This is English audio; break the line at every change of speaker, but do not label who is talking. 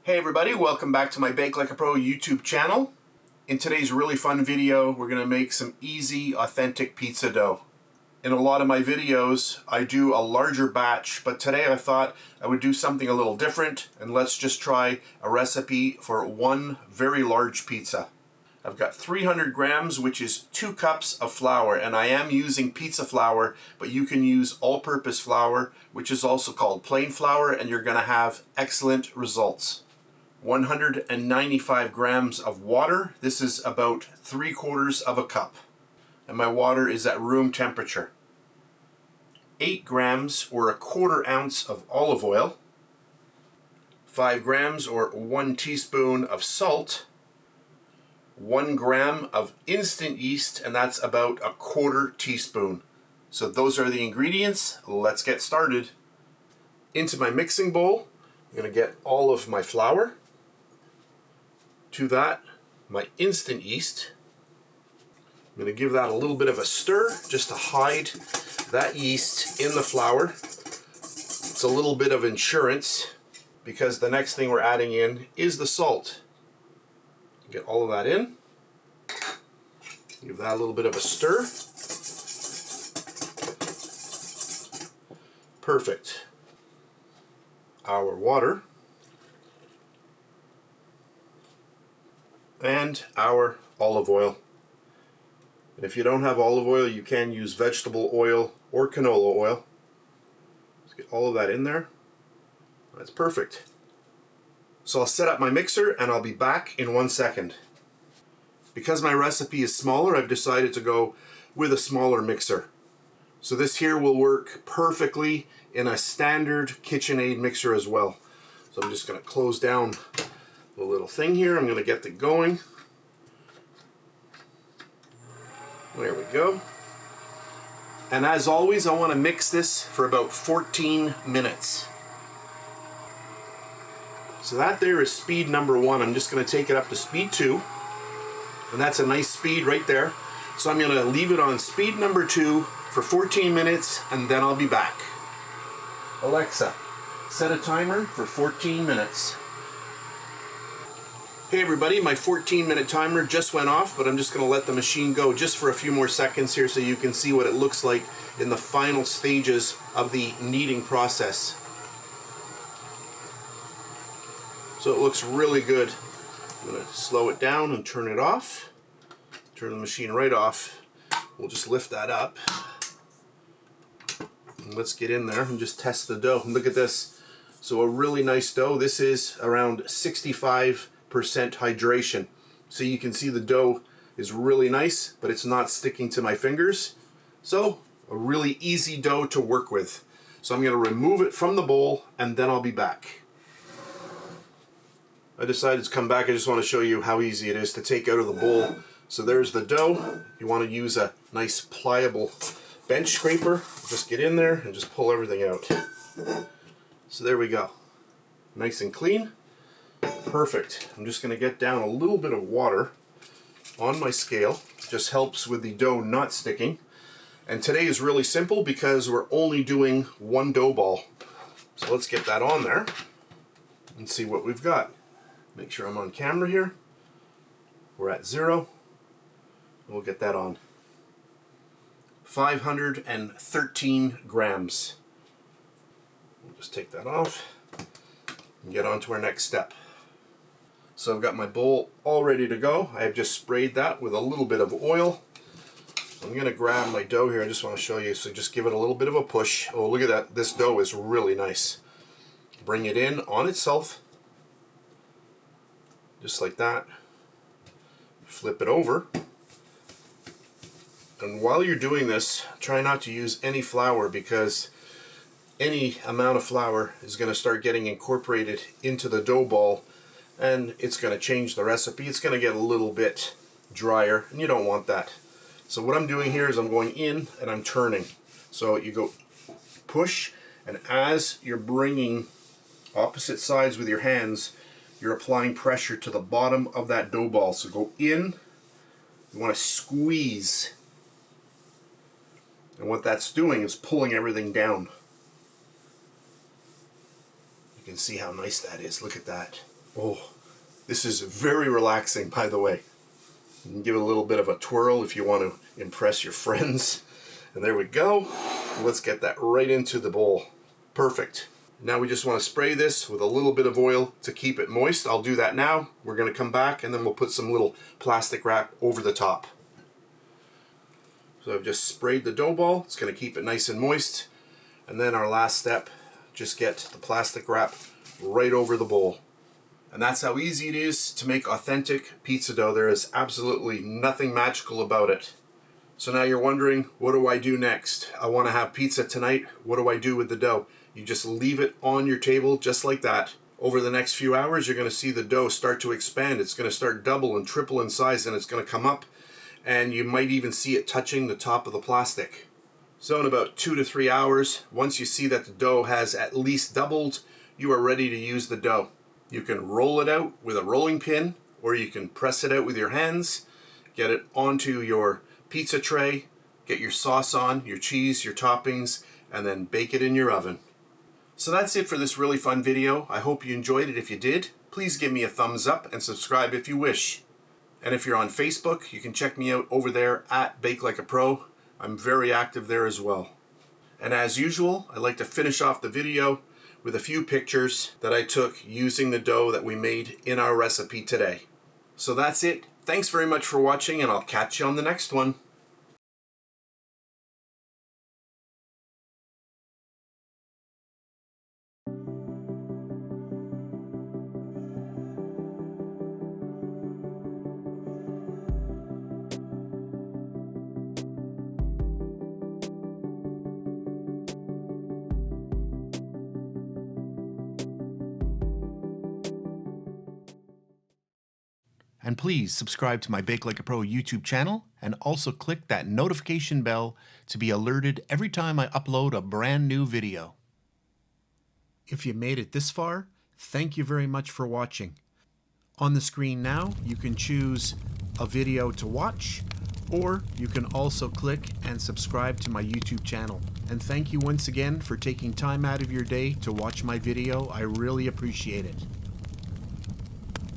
Hey everybody, welcome back to my Bake Like a Pro YouTube channel. In today's really fun video, we're going to make some easy, authentic pizza dough. In a lot of my videos, I do a larger batch, but today I thought I would do something a little different, and let's just try a recipe for one very large pizza. I've got 300 grams, which is 2 cups of flour, and I am using pizza flour, but you can use all-purpose flour, which is also called plain flour, and you're going to have excellent results. 195 grams of water. This is about 3/4 of a cup. And my water is at room temperature. 8 grams or 1/4 ounce of olive oil. 5 grams or 1 teaspoon of salt. 1 gram of instant yeast, and that's about 1/4 teaspoon. So those are the ingredients. Let's get started. Into my mixing bowl, I'm going to get all of my flour. To that, my instant yeast. I'm going to give that a little bit of a stir just to hide that yeast in the flour. It's a little bit of insurance because the next thing we're adding in is the salt. Get all of that in. Give that a little bit of a stir. Perfect. Our water. And our olive oil. And if you don't have olive oil, you can use vegetable oil or canola oil. Let's get all of that in there. That's perfect. So I'll set up my mixer and I'll be back in 1 second. Because my recipe is smaller, I've decided to go with a smaller mixer. So this here will work perfectly in a standard KitchenAid mixer as well. So I'm just going to close down the little thing here. I'm going to get it going. There we go. And as always, I want to mix this for about 14 minutes. So that there is speed number 1. I'm just going to take it up to speed 2. And that's a nice speed right there. So I'm going to leave it on speed number 2 for 14 minutes, and then I'll be back. Alexa, set a timer for 14 minutes. Hey everybody, my 14-minute timer just went off, but I'm just going to let the machine go just for a few more seconds here so you can see what it looks like in the final stages of the kneading process. So it looks really good. I'm going to slow it down and turn it off. Turn the machine right off. We'll just lift that up. And let's get in there and just test the dough. Look at this. So a really nice dough. This is around 65% hydration. So you can see the dough is really nice, but it's not sticking to my fingers. So a really easy dough to work with. So I'm going to remove it from the bowl and then I'll be back. I decided to come back. I just want to show you how easy it is to take out of the bowl. So there's the dough. You want to use a nice pliable bench scraper. Just get in there and just pull everything out. So there we go. Nice and clean. Perfect. I'm just going to get down a little bit of water on my scale. It just helps with the dough not sticking. And today is really simple because we're only doing 1 dough ball. So let's get that on there and see what we've got. Make sure I'm on camera here. We're at 0. We'll get that on. 513 grams. We'll just take that off and get on to our next step. So I've got my bowl all ready to go. I have just sprayed that with a little bit of oil. I'm going to grab my dough here. I just want to show you. So just give it a little bit of a push. Oh, look at that. This dough is really nice. Bring it in on itself. Just like that. Flip it over. And while you're doing this, try not to use any flour because any amount of flour is going to start getting incorporated into the dough ball and it's going to change the recipe. It's going to get a little bit drier and you don't want that. So what I'm doing here is I'm going in and I'm turning. So you go push, and as you're bringing opposite sides with your hands, you're applying pressure to the bottom of that dough ball. So go in, you want to squeeze. And what that's doing is pulling everything down. You can see how nice that is. Look at that. Oh, this is very relaxing, by the way. You can give it a little bit of a twirl if you want to impress your friends. And there we go. Let's get that right into the bowl. Perfect. Now we just want to spray this with a little bit of oil to keep it moist. I'll do that now. We're going to come back and then we'll put some little plastic wrap over the top. So I've just sprayed the dough ball. It's going to keep it nice and moist. And then our last step, just get the plastic wrap right over the bowl. And that's how easy it is to make authentic pizza dough. There is absolutely nothing magical about it. So now you're wondering, what do I do next? I want to have pizza tonight. What do I do with the dough? You just leave it on your table just like that. Over the next few hours, you're going to see the dough start to expand. It's going to start double and triple in size, and it's going to come up, and you might even see it touching the top of the plastic. So in about 2 to 3 hours, once you see that the dough has at least doubled, you are ready to use the dough. You can roll it out with a rolling pin, or you can press it out with your hands, get it onto your pizza tray, get your sauce on, your cheese, your toppings, and then bake it in your oven. So that's it for this really fun video. I hope you enjoyed it. If you did, please give me a thumbs up and subscribe if you wish. And if you're on Facebook, you can check me out over there at BakeLikeAPro. I'm very active there as well. And as usual, I like to finish off the video with a few pictures that I took using the dough that we made in our recipe today. So that's it. Thanks very much for watching, and I'll catch you on the next one. And please subscribe to my BakeLikeAPro YouTube channel, and also click that notification bell to be alerted every time I upload a brand new video. If you made it this far, thank you very much for watching. On the screen now, you can choose a video to watch, or you can also click and subscribe to my YouTube channel. And thank you once again for taking time out of your day to watch my video. I really appreciate it.